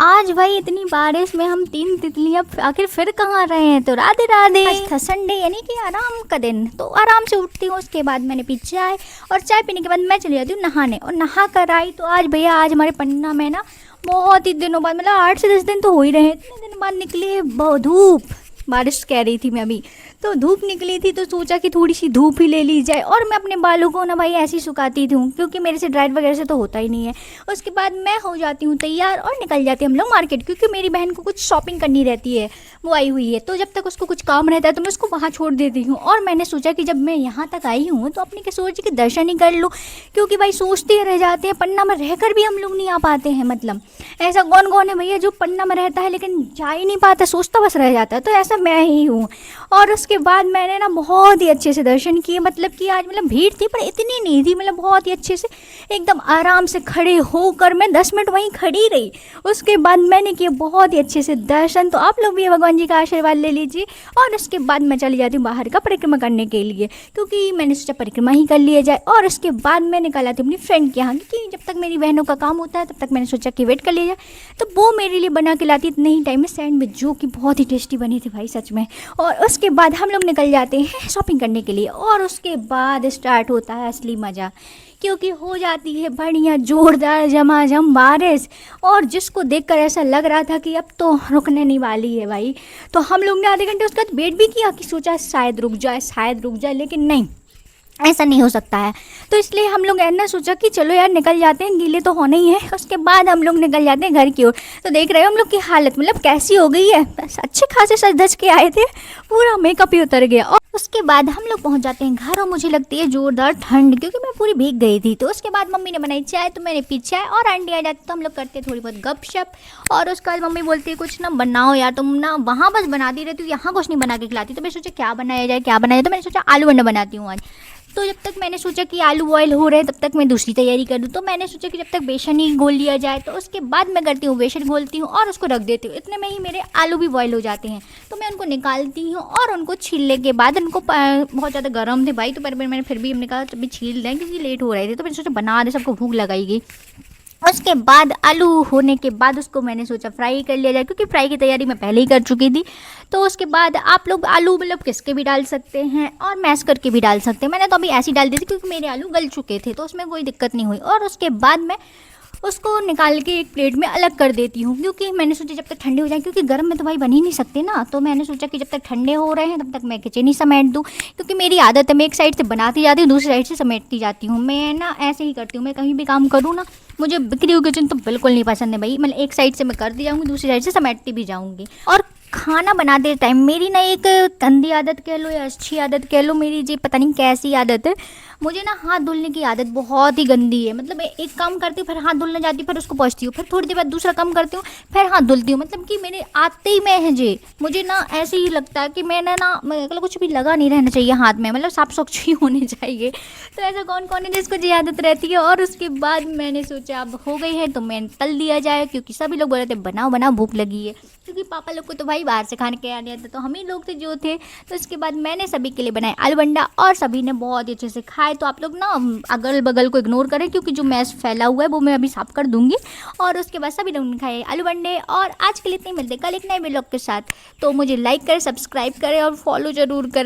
आज भाई इतनी बारिश में हम तीन तितलियां आखिर फिर कहाँ रहे हैं। तो राधे राधे। आज था संडे यानी कि आराम का दिन। तो आराम से उठती हूँ, उसके बाद मैंने पी चाय और चाय पीने के बाद मैं चली जाती हूँ नहाने। और नहा कर आई तो आज भैया आज हमारे पन्ना में ना बहुत ही दिनों बाद मतलब 8 से 10 दिन तो हो ही रहे हैं, इतने दिन बाद निकली है धूप। बारिश कह रही थी मैं अभी, तो धूप निकली थी तो सोचा कि थोड़ी सी धूप ही ले ली जाए। और मैं अपने बालों को ना भाई ऐसे ही सुखाती थी हूँ क्योंकि मेरे से ड्राइड वगैरह से तो होता ही नहीं है। उसके बाद मैं हो जाती हूँ तैयार और निकल जाते हम लोग मार्केट, क्योंकि मेरी बहन को कुछ शॉपिंग करनी रहती है, वो आई हुई है। तो जब तक उसको कुछ काम रहता है तो मैं उसको वहाँ छोड़ देती हूँ। और मैंने सोचा कि जब मैं यहाँ तक आई हूँ तो अपने किशोर जी के दर्शन ही कर लूँ, क्योंकि भाई सोचते रह जाते हैं, पन्ना में रहकर भी हम लोग नहीं आ पाते हैं। मतलब ऐसा कौन कौन है भैया जो पन्ना में रहता है लेकिन जा ही नहीं पाता, सोचता बस रह जाता है। तो ऐसा मैं ही हूँ। और उसके बाद मैंने ना बहुत ही अच्छे से दर्शन किए, मतलब कि आज मतलब भीड़ थी पर इतनी नहीं थी, मतलब बहुत ही अच्छे से एकदम आराम से खड़े होकर मैं 10 मिनट वहीं खड़ी रही। उसके बाद मैंने किए बहुत ही अच्छे से दर्शन। तो आप लोग भी भगवान जी का आशीर्वाद ले लीजिए। और उसके बाद मैं चली जाती हूँ बाहर का परिक्रमा करने के लिए, क्योंकि मैंने सोचा परिक्रमा ही कर लिया जाए। और उसके बाद मैं निकल आती हूँ अपनी फ्रेंड के यहाँ, क्योंकि जब तक मेरी बहनों का काम होता है तब तक मैंने सोचा कि वेट कर लिया जाए। तो वो मेरे लिए बना के लाती इतने ही टाइम में सैंडविच, जो कि बहुत ही टेस्टी बनी थी भाई सच में। और उसके बाद हम लोग निकल जाते हैं शॉपिंग करने के लिए। और उसके बाद स्टार्ट होता है असली मज़ा, क्योंकि हो जाती है बढ़िया जोरदार झमाझम बारिश। और जिसको देखकर ऐसा लग रहा था कि अब तो रुकने नहीं वाली है भाई। तो हम लोग ने आधे घंटे उसके बाद वेट भी किया कि सोचा शायद रुक जाए शायद रुक जाए, लेकिन नहीं, ऐसा नहीं हो सकता है। तो इसलिए हम लोग ऐसा सोचा कि चलो यार निकल जाते हैं, गीले तो होने ही है। उसके बाद हम लोग निकल जाते हैं घर की ओर। तो देख रहे हो हम लोग की हालत मतलब कैसी हो गई है। बस अच्छे खासे सज धज के आए थे, पूरा मेकअप ही उतर गया। और उसके बाद हम लोग पहुंच जाते हैं घर और मुझे लगती है जोरदार ठंड, क्योंकि मैं पूरी भीग गई थी। तो उसके बाद मम्मी ने बनाई चाय तो मैंने पी चाय, और आंटी आ जाती तो हम लोग करते थोड़ी बहुत गपशप। और उसके बाद मम्मी बोलती है कुछ ना बनाओ यार, तुम ना वहाँ बस बनाती रहती हो, यहाँ कुछ नहीं बना के खिलाती। तो मैं सोचा क्या बनाया जाए क्या बनाया जाए, तो मैंने सोचा आलू बंडा बनाती हूँ आज। तो जब तक मैंने सोचा कि आलू बॉयल हो रहे हैं तब तक मैं दूसरी तैयारी कर दूँ। तो मैंने सोचा कि जब तक बेसन ही घोल लिया जाए, तो उसके बाद मैं करती हूँ बेसन घोलती हूँ और उसको रख देती हूँ। इतने में ही मेरे आलू भी बॉयल हो जाते हैं। तो मैं उनको निकालती हूँ और उनको छीलने के बाद उनको बहुत ज़्यादा गर्म थे भाई, तो पर मैंने फिर भी हमने कहा अभी छील दें क्योंकि लेट हो रहे थे। तो मैंने सोचा बना दे, सबको भूख लगाएगी। उसके बाद आलू होने के बाद उसको मैंने सोचा फ्राई कर लिया जाए, क्योंकि फ्राई की तैयारी मैं पहले ही कर चुकी थी। तो उसके बाद आप लोग आलू मतलब किसके भी डाल सकते हैं और मैश करके भी डाल सकते हैं। मैंने तो अभी ऐसे ही डाल दी थी क्योंकि मेरे आलू गल चुके थे, तो उसमें कोई दिक्कत नहीं हुई। और उसके बाद मैं उसको निकाल के एक प्लेट में अलग कर देती हूँ, क्योंकि मैंने सोचा जब तक ठंडे हो जाए, क्योंकि गर्म में तो भाई बन ही नहीं सकते ना। तो मैंने सोचा कि जब तक ठंडे हो रहे हैं तब तक मैं किचन ही समेट दूँ, क्योंकि मेरी आदत है मैं एक साइड से बनाती जाती हूँ दूसरी साइड से समेटती जाती हूँ। मैं ना ऐसे ही करती हूँ, मैं कहीं भी काम करूँ ना, मुझे बिखरी हुई किचन तो बिल्कुल नहीं पसंद है भाई। मतलब एक साइड से मैं करती जाऊँगी दूसरी साइड से समेटती भी जाऊँगी। और खाना बनाते टाइम मेरी ना एक गंदी आदत कह लो या अच्छी आदत कह लो, मेरी जी पता नहीं कैसी आदत है, मुझे ना हाथ धुलने की आदत बहुत ही गंदी है। मतलब एक काम करती हूँ फिर हाथ धुलने जाती हूँ, फिर उसको पोंछती हूँ, फिर थोड़ी देर बाद दूसरा काम करती हूँ, फिर हाथ धुलती हूँ। मतलब कि मेरे आते ही में है जी, मुझे ना ऐसे ही लगता है कि मैंने ना मतलब कुछ भी लगा नहीं रहना चाहिए हाथ में, मतलब साफ स्वच्छ ही होने चाहिए। तो ऐसा कौन कौन है जिसको जी आदत रहती है। और उसके बाद मैंने सोचा अब हो गई है तो मैं तल दिया जाए, क्योंकि सभी लोग बोल रहे थे बनाओ बनाओ भूख लगी है, क्योंकि पापा लोग को तो भाई बाहर से खाने के आने थे, तो हम ही लोग थे जो थे। तो इसके बाद मैंने सभी के लिए बनाए आलू बंडा और सभी ने बहुत ही अच्छे से खाए। तो आप लोग ना अगल बगल को इग्नोर करें, क्योंकि जो मैस फैला हुआ है वो मैं अभी साफ कर दूंगी। और उसके बाद सभी लोगों ने खाए आलू बंडे। और आज के लिए इतने मिलते कल एक नए व्लॉग के साथ। तो मुझे लाइक करें, सब्सक्राइब करें और फॉलो जरूर करें।